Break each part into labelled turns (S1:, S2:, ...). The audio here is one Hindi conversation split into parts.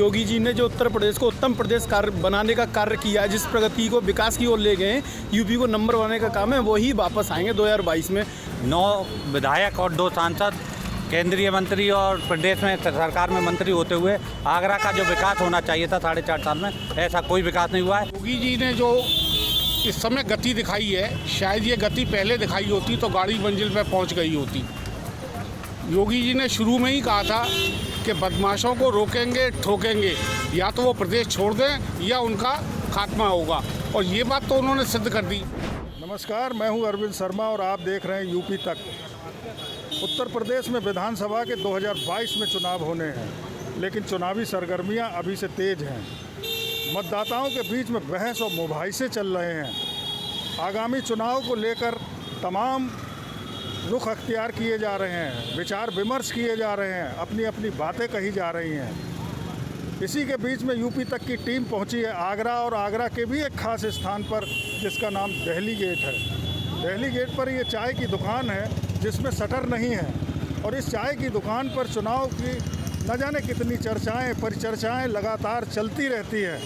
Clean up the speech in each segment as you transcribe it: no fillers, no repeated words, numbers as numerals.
S1: योगी जी ने जो उत्तर प्रदेश को उत्तम प्रदेश कार्य बनाने का कार्य किया है, जिस प्रगति को विकास की ओर ले गए हैं, यूपी को नंबर बनाने का काम है, वही वापस आएंगे 2022 में।
S2: 9 विधायक और 2 सांसद केंद्रीय मंत्री और प्रदेश में सरकार में मंत्री होते हुए आगरा का जो विकास होना चाहिए था 4.5 साल में, ऐसा कोई विकास नहीं हुआ है।
S3: योगी जी ने जो इस समय गति दिखाई है, शायद ये गति पहले दिखाई होती तो गाड़ी मंजिल पर पहुंच गई होती। योगी जी ने शुरू में ही कहा था कि बदमाशों को रोकेंगे, ठोकेंगे, या तो वो प्रदेश छोड़ दें या उनका खात्मा होगा, और ये बात तो उन्होंने सिद्ध कर दी।
S4: नमस्कार, मैं हूं अरविंद शर्मा और आप देख रहे हैं यूपी तक। उत्तर प्रदेश में विधानसभा के 2022 में चुनाव होने हैं, लेकिन चुनावी सरगर्मियां अभी से तेज हैं। मतदाताओं के बीच में बहस और मुबाहिसे चल रहे हैं। आगामी चुनाव को लेकर तमाम रुख अख्तियार किए जा रहे हैं, विचार विमर्श किए जा रहे हैं, अपनी अपनी बातें कही जा रही हैं। इसी के बीच में यूपी तक की टीम पहुंची है आगरा, और आगरा के भी एक खास स्थान पर जिसका नाम दहली गेट है। दहली गेट पर ये चाय की दुकान है जिसमें शटर नहीं है, और इस चाय की दुकान पर चुनाव की न जाने कितनी चर्चाएं परिचर्चाएं लगातार चलती रहती हैं।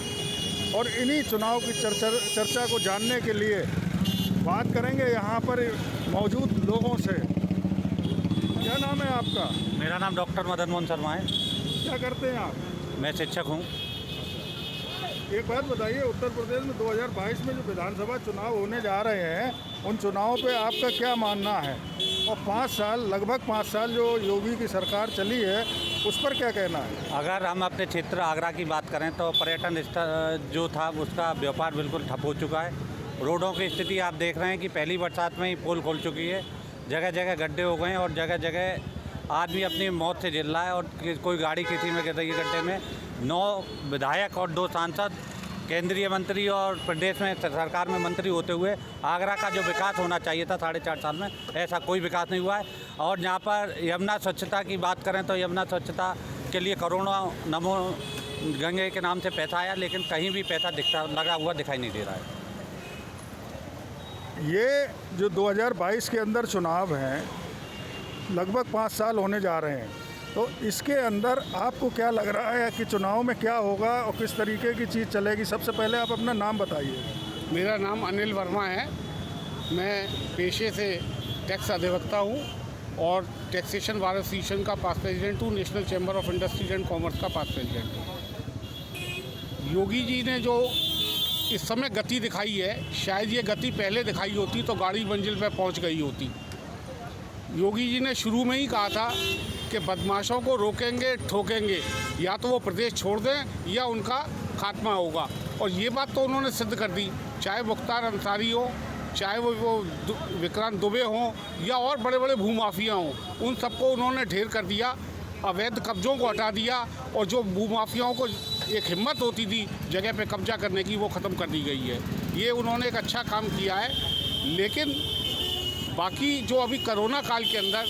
S4: और इन्हीं चुनाव की चर्चा को जानने के लिए बात करेंगे यहाँ पर मौजूद लोगों से। क्या नाम है आपका?
S2: मेरा नाम डॉक्टर मदन मोहन शर्मा है।
S4: क्या करते हैं आप?
S2: मैं शिक्षक हूँ।
S4: एक बात बताइए, उत्तर प्रदेश में 2022 में जो विधानसभा चुनाव होने जा रहे हैं, उन चुनावों पे आपका क्या मानना है? और 5 साल, लगभग 5 साल जो योगी की सरकार चली है, उस पर क्या कहना है?
S2: अगर हम अपने क्षेत्र आगरा की बात करें तो पर्यटन स्थल जो था उसका व्यापार बिल्कुल ठप हो चुका है। रोडों की स्थिति आप देख रहे हैं कि पहली बरसात में ही पोल खोल चुकी है, जगह जगह गड्ढे हो गए हैं, और जगह जगह आदमी अपनी मौत से झेल रहा है, और कोई गाड़ी किसी में गिर रही है गड्ढे में। 9 विधायक और 2 सांसद केंद्रीय मंत्री और प्रदेश में सरकार में मंत्री होते हुए आगरा का जो विकास होना चाहिए था 4.5 साल में, ऐसा कोई विकास नहीं हुआ है। और यहाँ पर यमुना स्वच्छता की बात करें तो यमुना स्वच्छता के लिए करोड़ों नमो गंगे के नाम से पैसा आया, लेकिन कहीं भी पैसा लगा हुआ दिखाई नहीं दे रहा है।
S4: ये जो 2022 के अंदर चुनाव हैं, लगभग 5 साल होने जा रहे हैं, तो इसके अंदर आपको क्या लग रहा है कि चुनाव में क्या होगा और किस तरीके की चीज़ चलेगी? सबसे पहले आप अपना नाम बताइए।
S3: मेरा नाम अनिल वर्मा है। मैं पेशे से टैक्स अधिवक्ता हूँ और टैक्सेशन बार एसोसिएशन का पास प्रेसिडेंट हूँ, national chamber of industries and commerce का पास प्रेसिडेंट हूँ। योगी जी ने जो इस समय गति दिखाई है, शायद ये गति पहले दिखाई होती तो गाड़ी मंजिल पर पहुँच गई होती। योगी जी ने शुरू में ही कहा था कि बदमाशों को रोकेंगे, ठोकेंगे, या तो वो प्रदेश छोड़ दें या उनका खात्मा होगा, और ये बात तो उन्होंने सिद्ध कर दी। चाहे मुख्तार अंसारी हो, चाहे वो विक्रांत दुबे हों, या और बड़े बड़े भूमाफिया हों, उन सबको उन्होंने ढेर कर दिया, अवैध कब्जों को हटा दिया, और जो भूमाफियाओं को एक हिम्मत होती थी जगह पे कब्जा करने की, वो ख़त्म कर दी गई है। ये उन्होंने एक अच्छा काम किया है। लेकिन बाकी जो अभी कोरोना काल के अंदर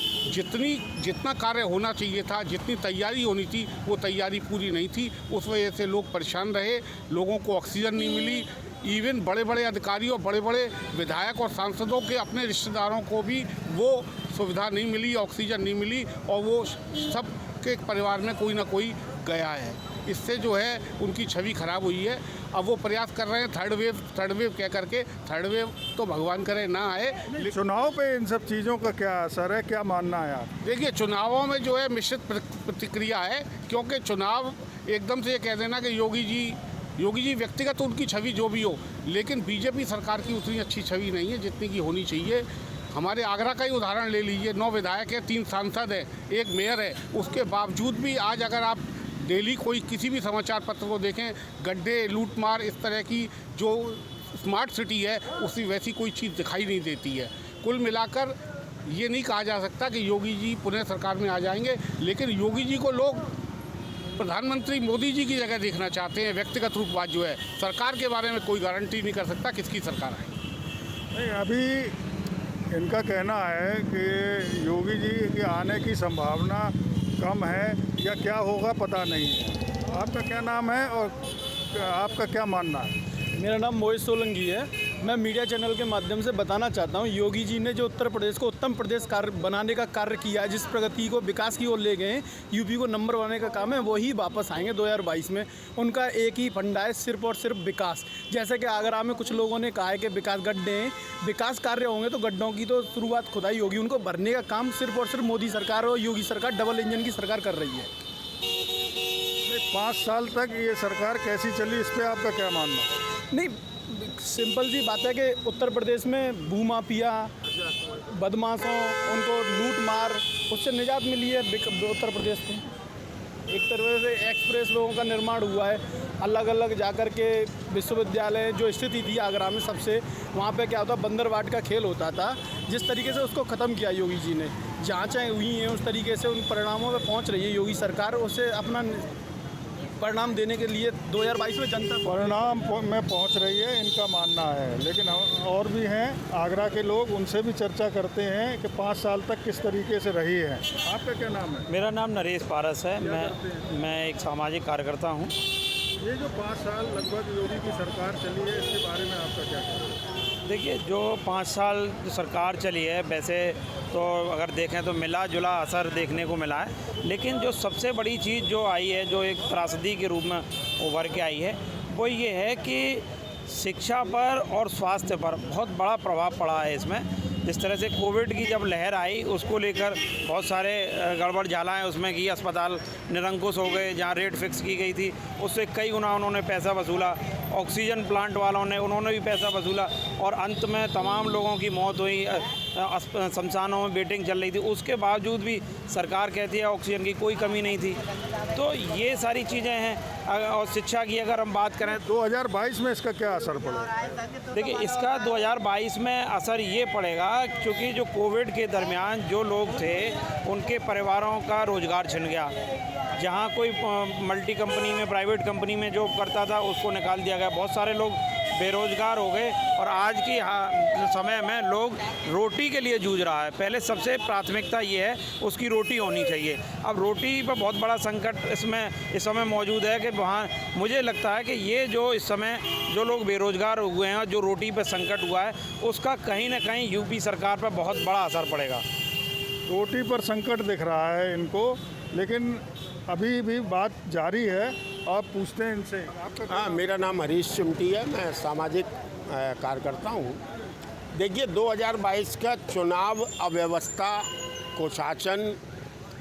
S3: जितना कार्य होना चाहिए था, जितनी तैयारी होनी थी, वो तैयारी पूरी नहीं थी। उस वजह से लोग परेशान रहे, लोगों को ऑक्सीजन नहीं मिली। इवन बड़े बड़े अधिकारियों, बड़े बड़े विधायक और सांसदों के अपने रिश्तेदारों को भी वो सुविधा नहीं मिली, ऑक्सीजन नहीं मिली, और वो सब के परिवार में कोई ना कोई गया है। इससे जो है उनकी छवि खराब हुई है। अब वो प्रयास कर रहे हैं थर्ड वेव कह करके। थर्ड वेव तो भगवान करे ना आए।
S4: चुनाव पे इन सब चीज़ों का क्या असर है, क्या मानना है आप?
S3: देखिए, चुनावों में जो है मिश्रित प्रतिक्रिया है, क्योंकि चुनाव एकदम से ये कह देना कि योगी जी व्यक्तिगत उनकी छवि जो भी हो, लेकिन बीजेपी सरकार की उतनी अच्छी छवि नहीं है जितनी की होनी चाहिए। हमारे आगरा का ही उदाहरण ले लीजिए, 9 विधायक हैं, 3 सांसद हैं, 1 मेयर है। उसके बावजूद भी आज अगर आप डेली कोई किसी भी समाचार पत्र को देखें, गड्ढे, लूटमार, इस तरह की जो स्मार्ट सिटी है उसकी वैसी कोई चीज़ दिखाई नहीं देती है। कुल मिलाकर ये नहीं कहा जा सकता कि योगी जी पुनः सरकार में आ जाएंगे, लेकिन योगी जी को लोग प्रधानमंत्री मोदी जी की जगह देखना चाहते हैं। व्यक्तिगत रूपवाद जो है, सरकार के बारे में कोई गारंटी नहीं कर सकता किसकी सरकार आएगी।
S4: नहीं, अभी इनका कहना है कि योगी जी के आने की संभावना कम है, या क्या होगा पता नहीं है। आपका क्या नाम है और आपका क्या मानना है?
S1: मेरा नाम मोहित सोलंकी है। मैं मीडिया चैनल के माध्यम से बताना चाहता हूं, योगी जी ने जो उत्तर प्रदेश को उत्तम प्रदेश बनाने का कार्य किया है, जिस प्रगति को विकास की ओर ले गए हैं, यूपी को नंबर बनाने का काम है, वही वापस आएंगे 2022 में। उनका एक ही फंडा है, सिर्फ और सिर्फ विकास। जैसे कि आगरा में कुछ लोगों ने कहा है कि विकास गड्ढे हैं, विकास कार्य होंगे तो गड्ढों की तो शुरुआत खुदाई होगी, उनको भरने का काम सिर्फ और सिर्फ मोदी सरकार और योगी सरकार डबल इंजन की सरकार कर रही है।
S4: 5 साल तक ये सरकार कैसी चली, इस पर आपका क्या मानना है?
S1: नहीं, सिंपल सी बात है कि उत्तर प्रदेश में भूमाफिया, बदमाशों, उनको लूट मार, उससे निजात मिली है उत्तर प्रदेश को। एक तरह से एक्सप्रेस लोगों का निर्माण हुआ है, अलग अलग जाकर के विश्वविद्यालय जो स्थिति थी आगरा में सबसे, वहाँ पे क्या होता, बंदरवाट का खेल होता था, जिस तरीके से उसको ख़त्म किया योगी जी ने। जाँचें हुई हैं उस तरीके से, उन परिणामों पर पहुँच रही है योगी सरकार, उससे अपना परिणाम देने के लिए 2022 में जनता
S4: परिणाम में पहुंच रही है, इनका मानना है। लेकिन और भी हैं आगरा के लोग, उनसे भी चर्चा करते हैं कि 5 साल तक किस तरीके से रही है। आपका क्या नाम है?
S5: मेरा नाम नरेश पारस है। मैं एक सामाजिक कार्यकर्ता हूं।
S4: ये जो 5 साल लगभग योगी की सरकार चली है, इसके बारे में आपका क्या कहना है?
S5: देखिए, जो 5 साल जो सरकार चली है, वैसे तो अगर देखें तो मिला जुला असर देखने को मिला है, लेकिन जो सबसे बड़ी चीज़ जो आई है, जो एक त्रासदी के रूप में उभर के आई है, वो ये है कि शिक्षा पर और स्वास्थ्य पर बहुत बड़ा प्रभाव पड़ा है इसमें। जिस तरह से कोविड की जब लहर आई, उसको लेकर बहुत सारे गड़बड़ झालाएँ उसमें की, अस्पताल निरंकुश हो गए, जहाँ रेट फिक्स की गई थी उससे कई गुना उन्होंने पैसा वसूला। ऑक्सीजन प्लांट वालों ने, उन्होंने भी पैसा वसूला, और अंत में तमाम लोगों की मौत हुई, शमशानों में वेटिंग चल रही थी। उसके बावजूद भी सरकार कहती है ऑक्सीजन की कोई कमी नहीं थी। तो ये सारी चीज़ें हैं। और शिक्षा की अगर हम बात करें,
S4: 2022 में इसका क्या असर पड़ा?
S5: देखिए, इसका 2022 में असर ये पड़ेगा, क्योंकि जो कोविड के दरमियान जो लोग थे, उनके परिवारों का रोज़गार छिन गया। जहाँ कोई मल्टी कंपनी में, प्राइवेट कंपनी में जॉब करता था, उसको निकाल दिया गया। बहुत सारे लोग बेरोज़गार हो गए, और आज की समय में लोग रोटी के लिए जूझ रहा है। पहले सबसे प्राथमिकता ये है, उसकी रोटी होनी चाहिए। अब रोटी पर बहुत बड़ा संकट इस समय मौजूद है, कि वहाँ मुझे लगता है कि ये जो इस समय जो लोग बेरोज़गार हुए हैं, जो रोटी पर संकट हुआ है, उसका कहीं ना कहीं यूपी सरकार पर बहुत बड़ा असर पड़ेगा।
S4: रोटी पर संकट दिख रहा है इनको, लेकिन अभी भी बात जारी है। आप पूछते हैं इनसे।
S6: हाँ, मेरा नाम हरीश चिमटी है, मैं सामाजिक कार्यकर्ता हूँ। देखिए, 2022 का चुनाव अव्यवस्था, कुशासन,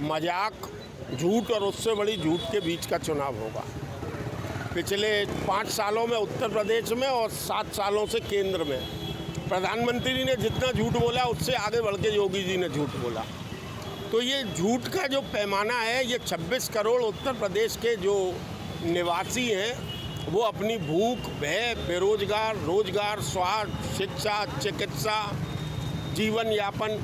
S6: मजाक, झूठ और उससे बड़ी झूठ के बीच का चुनाव होगा। पिछले 5 सालों में उत्तर प्रदेश में और 7 सालों से केंद्र में प्रधानमंत्री ने जितना झूठ बोला, उससे आगे बढ़ के योगी जी ने झूठ बोला। तो ये झूठ का जो पैमाना है, ये 26 करोड़ उत्तर प्रदेश के जो निवासी हैं, वो अपनी भूख, भय, बेरोजगार, रोजगार, स्वास्थ्य, शिक्षा, चिकित्सा, जीवन यापन,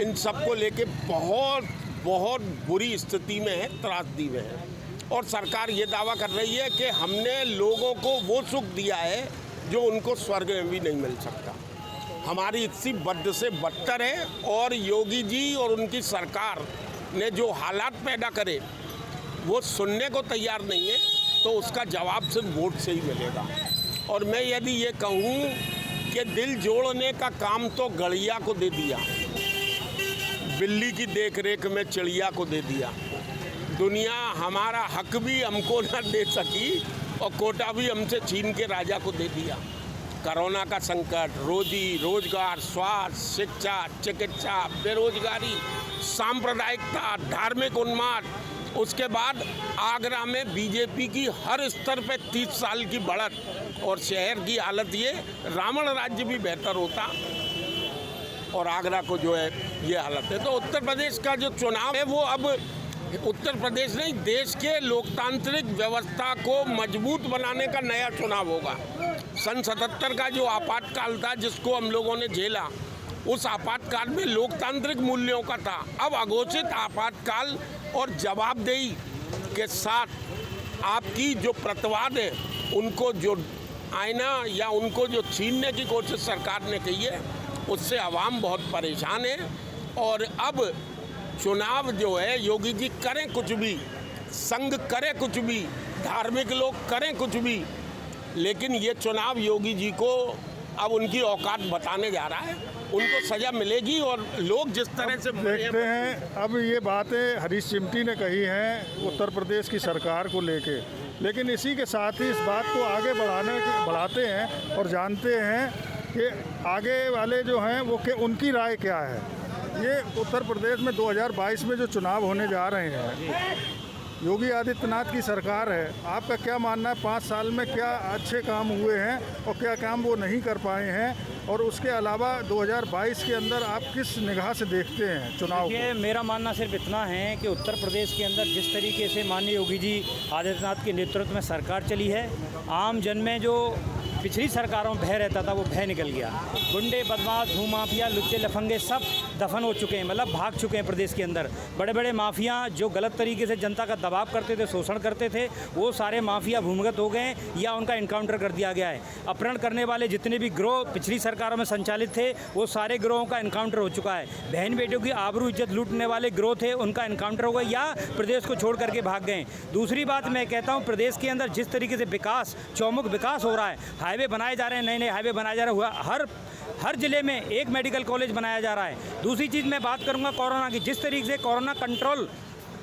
S6: इन सब को लेके बहुत बहुत बुरी स्थिति में है, त्रासदी में है। और सरकार ये दावा कर रही है कि हमने लोगों को वो सुख दिया है जो उनको स्वर्ग में भी नहीं मिल सकता। हमारी स्थिति बद से बदतर है, और योगी जी और उनकी सरकार ने जो हालात पैदा करे वो सुनने को तैयार नहीं है, तो उसका जवाब सिर्फ वोट से ही मिलेगा। और मैं यदि ये कहूँ कि दिल जोड़ने का काम तो गड़िया को दे दिया, बिल्ली की देखरेख में चिड़िया को दे दिया। दुनिया हमारा हक भी हमको न दे सकी, और कोटा भी हमसे छीन के राजा को दे दिया। कोरोना का संकट, रोजी रोजगार, स्वास्थ्य, शिक्षा, चिकित्सा, बेरोजगारी, सांप्रदायिकता, धार्मिक उन्माद, उसके बाद आगरा में बीजेपी की हर स्तर पे 30 साल की बढ़त, और शहर की हालत ये, रावण राज्य भी बेहतर होता, और आगरा को जो है ये हालत है। तो उत्तर प्रदेश का जो चुनाव है, वो अब उत्तर प्रदेश नहीं, देश के लोकतांत्रिक व्यवस्था को मजबूत बनाने का नया चुनाव होगा। सन 77 का जो आपातकाल था, जिसको हम लोगों ने झेला, उस आपातकाल में लोकतांत्रिक मूल्यों का था। अब अघोषित आपातकाल और जवाबदेही के साथ आपकी जो प्रतिवाद है, उनको जो आईना या उनको जो छीनने की कोशिश सरकार ने की है, उससे आवाम बहुत परेशान है। और अब चुनाव जो है, योगी जी करें कुछ भी, संघ करे कुछ भी, धार्मिक लोग करें कुछ भी, लेकिन ये चुनाव योगी जी को अब उनकी औकात बताने जा रहा है, उनको सज़ा मिलेगी। और लोग जिस तरह से
S4: देखते हैं, अब ये बातें हरीश चिमटी ने कही हैं उत्तर प्रदेश की सरकार को लेके, लेकिन इसी के साथ ही इस बात को आगे बढ़ाते हैं और जानते हैं कि आगे वाले जो हैं वो उनकी राय क्या है। ये उत्तर प्रदेश में 2022 में जो चुनाव होने जा रहे हैं, योगी आदित्यनाथ की सरकार है, आपका क्या मानना है 5 साल में क्या अच्छे काम हुए हैं और क्या काम वो नहीं कर पाए हैं, और उसके अलावा 2022 के अंदर आप किस निगाह से देखते हैं चुनाव को?
S5: मेरा मानना सिर्फ इतना है कि उत्तर प्रदेश के अंदर जिस तरीके से माननीय योगी जी आदित्यनाथ के नेतृत्व में सरकार चली है, आम जन में जो पिछली सरकारों में भय रहता था वो भय निकल गया। गुंडे, बदमाश, भूमाफिया, लुच्चे लफंगे सब दफन हो चुके हैं, मतलब भाग चुके हैं प्रदेश के अंदर। बड़े बड़े माफिया जो गलत तरीके से जनता का दबाव करते थे, शोषण करते थे, वो सारे माफिया भूमिगत हो गए या उनका इनकाउंटर कर दिया गया है। अपहरण करने वाले जितने भी गिरोह पिछली सरकारों में संचालित थे, वो सारे गिरोहों का इनकाउंटर हो चुका है। बहन बेटियों की आबरू इज्जत लूटने वाले गिरोह थे, उनका इनकाउंटर हो गया या प्रदेश को छोड़ करके भाग गए। दूसरी बात मैं कहता हूँ, प्रदेश के अंदर जिस तरीके से विकास, चौमुख विकास हो रहा है, हाईवे बनाए जा रहे हैं, नए नए हाईवे बनाया जा रहा है, हर जिले में एक मेडिकल कॉलेज बनाया जा रहा है। दूसरी चीज़ मैं बात करूंगा कोरोना की, जिस तरीके से कोरोना कंट्रोल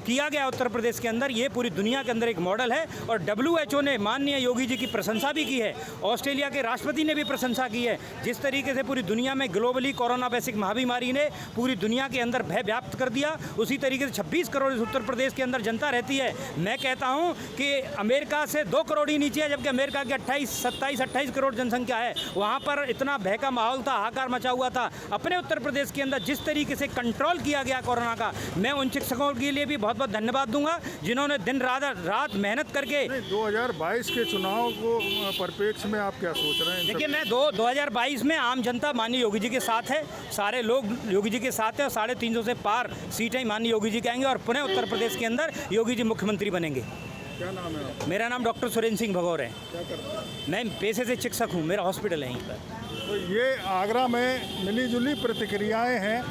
S5: किया गया उत्तर प्रदेश के अंदर, ये पूरी दुनिया के अंदर एक मॉडल है। और WHO ने माननीय योगी जी की प्रशंसा भी की है, ऑस्ट्रेलिया के राष्ट्रपति ने भी प्रशंसा की है। जिस तरीके से पूरी दुनिया में ग्लोबली कोरोना वैश्विक महामारी ने पूरी दुनिया के अंदर भय व्याप्त कर दिया, उसी तरीके से 26 करोड़ उत्तर प्रदेश के अंदर जनता रहती है। मैं कहता हूँ कि अमेरिका से 2 करोड़ ही नीचे है, जबकि अमेरिका की 27-28 करोड़ जनसंख्या है। वहाँ पर इतना भय का माहौल था, हाहाकार मचा हुआ था। अपने उत्तर प्रदेश के अंदर जिस तरीके से कंट्रोल किया गया कोरोना का, मैं उन शिक्षकों के लिए भी बहुत बहुत धन्यवाद दूंगा जिन्होंने दिन रात मेहनत करके।
S4: 2022 के चुनाव को परिप्रेक्ष्य में आप क्या सोच रहे हैं?
S5: देखिए, मैं 2022 में आम जनता माननीय योगी जी के साथ है, सारे लोग योगी जी के साथ है और 350 से पार सीटें माननीय योगी जी के आएंगे और पुनः उत्तर प्रदेश के अंदर योगी जी मुख्यमंत्री बनेंगे।
S4: क्या नाम है आपका?
S5: मेरा नाम डॉक्टर सुरेंद्र सिंह भगौर है।
S4: क्या करते हैं?
S5: मैं पेशे से चिकित्सक हूँ, मेरा हॉस्पिटल है यहीं पर।
S4: तो ये आगरा में मिलीजुली प्रतिक्रियाएं हैं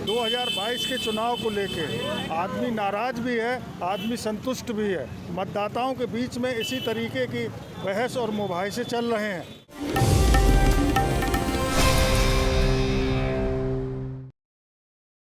S4: 2022 के चुनाव को लेके। आदमी नाराज भी है, आदमी संतुष्ट भी है। मतदाताओं के बीच में इसी तरीके की बहस और मुबाहिसे चल रहे हैं।